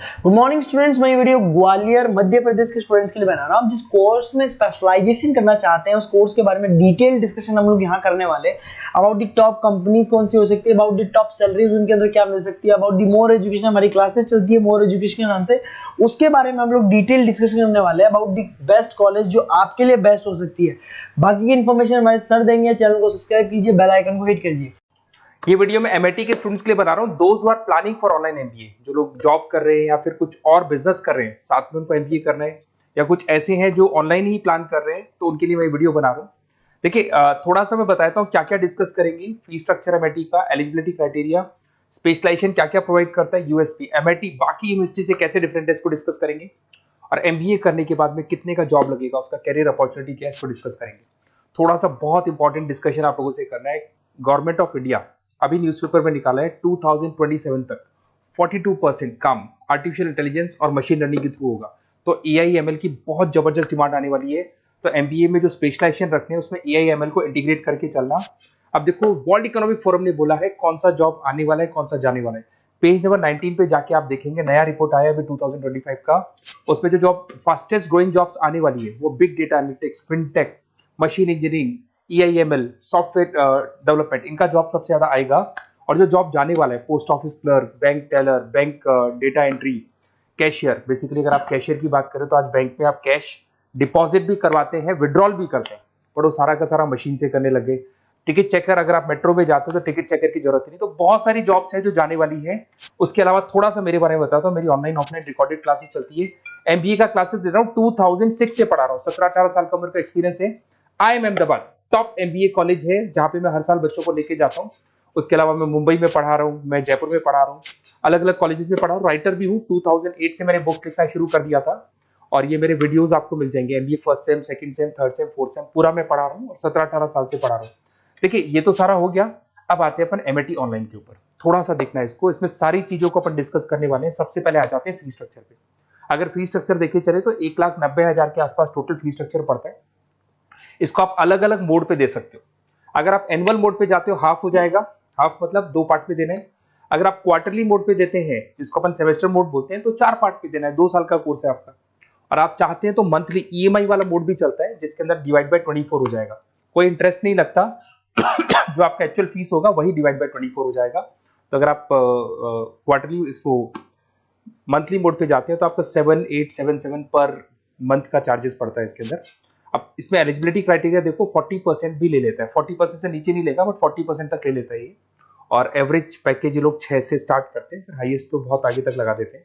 Good morning students. मैं ये video Gwalior Madhya Pradesh के स्टूडेंट्स के लिए बना रहा हूँ। जिस कोर्स में स्पेशलाइजेशन करना चाहते हैं उस कोर्स के बारे में डिटेल डिस्कशन हम लोग यहाँ करने वाले हैं। अबाउट द टॉप कंपनीज कौन सी हो सकती है, अबाउट द टॉप सैलरीज उनके अंदर क्या मिल सकती है, अबाउट द मोर एजुकेशन, हमारी क्लासेस चलती है मोर एजुकेशन के नाम से, उसके बारे में हम लोग डिटेल डिस्कशन करने वाले हैं। अबाउट द बेस्ट कॉलेज जो आपके लिए बेस्ट हो सकती है। बाकी की इन्फॉर्मेशन हमारे सर देंगे। चैनल को सब्सक्राइब कीजिए, बेल आइकन को हिट कीजिए। ये वीडियो मैं एमआईटी के स्टूडेंट्स के लिए बना रहा हूँ। Those who are planning for online MBA, जो लोग जॉब कर रहे हैं या फिर कुछ और बिजनेस कर रहे हैं, साथ में उनको एमबीए करना है, या कुछ ऐसे हैं जो ऑनलाइन ही प्लान कर रहे हैं, तो उनके लिए मैं वीडियो बना रहा हूँ। देखिए, थोड़ा सा मैं बताता हूँ क्या क्या डिस्कस करेंगे। फी स्ट्रक्चर एमआईटी का, एलिजिबिलिटी क्राइटेरिया, स्पेशलाइजेशन क्या क्या प्रोवाइड करता है, यूएसपी एमआईटी बाकी यूनिवर्सिटी से कैसे डिफरेंट है, इसको डिस्कस करेंगे। और एमबीए करने के बाद में कितने का जॉब लगेगा, उसका कैरियर अपॉर्चुनिटी क्या है, इसको डिस्कस करेंगे। थोड़ा सा बहुत इंपॉर्टेंट डिस्कशन आप लोगों से करना है। गवर्नमेंट ऑफ इंडिया अभी न्यूज़पेपर में निकाला है 2027 तक 42% काम आर्टिफिशियल इंटेलिजेंस और मशीन लर्निंग के थ्रू होगा। तो एआईएमएल की बहुत जबरदस्त डिमांड आने वाली है। तो एमबीए में जो स्पेशलाइजेशन रखने हैं उसमें एआईएमएल को इंटीग्रेट करके चलना। अब देखो, वर्ल्ड इकोनॉमिक फोरम ने बोला है कौन सा जॉब आने वाला है, कौन सा जाने वाला है। पेज नंबर 19 पे जाके आप देखेंगे, नया रिपोर्ट आया अभी 2025 का। उसमें जो जॉब फास्टेस्ट ग्रोइंग जॉब्स आने वाली है वो big data analytics, fintech, machine engineering, AIML, software development, इनका जॉब सबसे ज्यादा आएगा। और जो जॉब जाने वाला है, post office clerk, bank teller, bank data entry, cashier. Basically अगर आप कैशियर की बात करें तो आज बैंक में आप कैश डिपॉजिट भी करवाते हैं, विड्रॉल भी करते हैं, पर वो सारा का सारा मशीन से करने लगे। टिकट चेकर, अगर आप मेट्रो में जाते हो तो टिकट चेकर की जरूरत नहीं। तो बहुत सारी जॉब्स है जो जाने वाली है। उसके अलावा थोड़ा सा मेरे बारे में बताता हूँ। मेरी ऑनलाइन ऑफलाइन रिकॉर्डेड क्लासेस चलती है। एमबीए का क्लासेस दे रहा हूँ, 2006 से पढ़ा रहा हूँ। 17-18 साल का उम्र का एक्सपीरियंस है। IIM Ahmedabad top MBA college है जहां पे मैं हर साल बच्चों को लेके जाता हूँ। उसके अलावा मैं मुंबई में पढ़ा रहा हूँ, मैं जयपुर में पढ़ा रहा हूँ, अलग अलग कॉलेजेस में पढ़ा हूँ। राइटर भी हूँ। 2008 से मैंने बुक्स लिखना शुरू कर दिया था और ये मेरे वीडियोस आपको मिल जाएंगे। MBA first sem, second same, third same, fourth same पूरा मैं पढ़ा रहा हूँ और 17-18 साल से पढ़ा रहा हूँ। देखिए, ये तो सारा हो गया। अब आते हैं अपन एमआईटी ऑनलाइन के ऊपर। थोड़ा सा देखना है इसको, इसमें सारी चीजों को अपन डिस्कस करने वाले हैं। सबसे पहले आ जाते हैं फी स्ट्रक्चर पे। अगर फी स्ट्रक्चर देखे चले तो 1,90,000 के आसपास टोटल फी स्ट्रक्चर पड़ता है। इसको आप अलग अलग मोड पे दे सकते हो। अगर आप एनुअल मोड पे जाते हो हाफ हो जाएगा, हाफ मतलब 2 पार्ट में देना है। अगर आप क्वार्टरली मोड पे देते हैं, जिसको अपन सेमेस्टर मोड बोलते हैं, तो 4 पार्ट पे देना है। 2 साल का कोर्स है आपका। और आप चाहते हैं तो मंथली ईएमआई वाला मोड भी चलता है, जिसके अंदर डिवाइड बाय 24 हो जाएगा। कोई इंटरेस्ट नहीं लगता। जो आपका एक्चुअल फीस होगा वही डिवाइड बाय 24 हो जाएगा। तो अगर आप क्वार्टरली इसको मंथली मोड पे जाते हैं तो आपका 7877 पर मंथ का चार्जेस पड़ता है इसके अंदर। अब इसमें एलिजिबिलिटी क्राइटेरिया देखो, 40% भी ले लेता है। 40% से नीचे नहीं लेगा, बट 40% तक ले लेता है ये। और एवरेज पैकेज ये लोग 6 से स्टार्ट करते हैं, फिर हाईएस्ट तो बहुत आगे तक लगा देते हैं।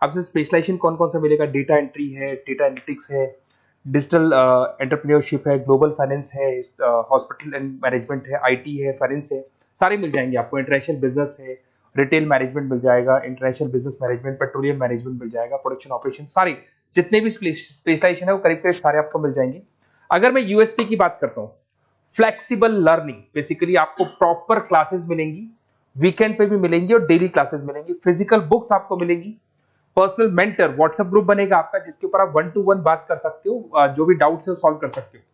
अब से स्पेशलाइजेशन कौन कौन सा मिलेगा? डेटा एंट्री है, डेटा एनालिटिक्स है, डिजिटल एंटरप्रेन्योरशिप है, ग्लोबल फाइनेंस है, हॉस्पिटल एंड मैनेजमेंट है, आईटी है, फाइनेंस है, सारे मिल जाएंगे आपको। इंटरनेशनल बिजनेस है, रिटेल मैनेजमेंट मिल जाएगा, international business management, petroleum management मिल जाएगा, प्रोडक्शन ऑपरेशन, सारे जितने भी स्पेशलाइजेशन है वो करीब करीब सारे आपको मिल जाएंगे। अगर मैं यूएसपी की बात करता हूं, फ्लेक्सिबल लर्निंग, बेसिकली आपको प्रॉपर क्लासेस मिलेंगी, वीकेंड पे भी मिलेंगी और डेली क्लासेस मिलेंगी। फिजिकल बुक्स आपको मिलेंगी, पर्सनल मेंटर व्हाट्सएप ग्रुप बनेगा आपका, जिसके ऊपर आप 1-to-1 बात कर सकते हो, जो भी डाउट्स है वो सॉल्व कर सकते हो।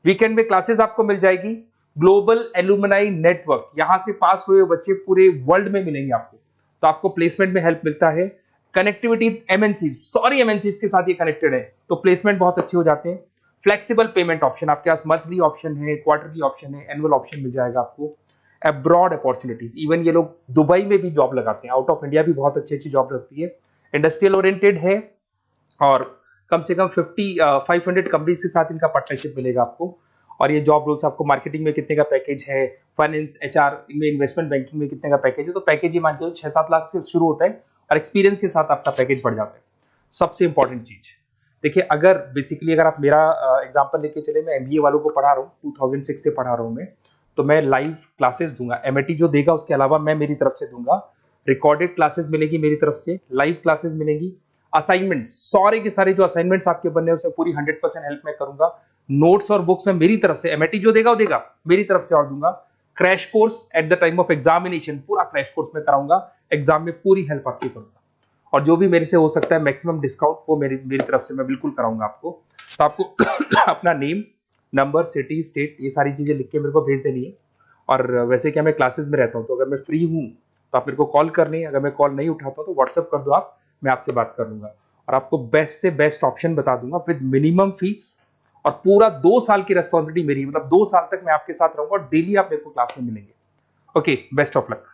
वीकेंड में क्लासेस आपको मिल जाएगी। ग्लोबल एलुमनाई नेटवर्क, यहां से पास हुए बच्चे पूरे वर्ल्ड में मिलेंगे आपको, तो आपको प्लेसमेंट में हेल्प मिलता है। कनेक्टिविटी एमएनसीज के साथ ये कनेक्टेड है, तो प्लेसमेंट बहुत अच्छे हो जाते हैं। फ्लेक्सिबल पेमेंट ऑप्शन, आपके पास मंथली ऑप्शन है, क्वार्टरली ऑप्शन है, एनुअल ऑप्शन मिल जाएगा आपको। अब्रॉड अपॉर्चुनिटीज, इवन ये लोग दुबई में भी जॉब लगाते हैं, आउट ऑफ इंडिया भी बहुत अच्छी अच्छी जॉब लगती है। इंडस्ट्रियल ओरिएंटेड है और कम से कम 500 कंपनीज के साथ इनका पार्टनरशिप मिलेगा आपको। और ये जॉब रोल्स आपको मार्केटिंग में कितने का पैकेज है, फाइनेंस, एचआर में, इन्वेस्टमेंट बैंकिंग में कितने का पैकेज है, तो पैकेज ही मान के 6-7 लाख से शुरू होता है और एक्सपीरियंस के साथ आपका पैकेज बढ़ जाता है। सबसे इंपॉर्टेंट चीज देखिए, अगर बेसिकली अगर आप मेरा एग्जांपल लेके चले, मैं एमबीए वालों को पढ़ा रहा हूँ, 2006 से पढ़ा रहा हूँ मैं, तो मैं लाइव क्लासेस दूंगा। एमआईटी जो देगा उसके अलावा मैं मेरी तरफ से दूंगा। रिकॉर्डेड क्लासेस मिलेगी मेरी तरफ से, लाइव क्लासेस मिलेंगी, असाइनमेंट्स, सारे के सारे जो असाइनमेंट्स आपके बनने हैं उसमें पूरी 100% हेल्प मैं करूंगा। नोट्स और बुक्स में मेरी तरफ से, एमआईटी जो देगा वो देगा, मेरी तरफ से और दूंगा। Crash course at the time of examination, पूरा क्रैश कोर्स में कराऊंगा, एग्जाम में पूरी हेल्प आपकी करूंगा। और जो भी मेरे से हो सकता है मैक्सिमम डिस्काउंट, वो मेरी तरफ से मैं बिल्कुल कराऊंगा आपको। तो आपको अपना नेम, नंबर, सिटी, स्टेट, ये सारी चीजें लिख के मेरे को भेज देनी है। और वैसे क्या मैं क्लासेस में रहता हूँ, तो अगर मैं फ्री हूँ तो आप मेरे को कॉल करनी है। अगर मैं कॉल नहीं उठाता तो व्हाट्सएप कर दो आप मैं आपसे बात कर लूंगा और आपको बेस्ट से बेस्ट ऑप्शन बता दूंगा विद मिनिमम फीस, और पूरा 2 साल की रेस्पॉन्सिबिलिटी मेरी, मतलब 2 साल तक मैं आपके साथ रहूंगा और डेली आप मेरे को क्लास में मिलेंगे। Okay, best of luck.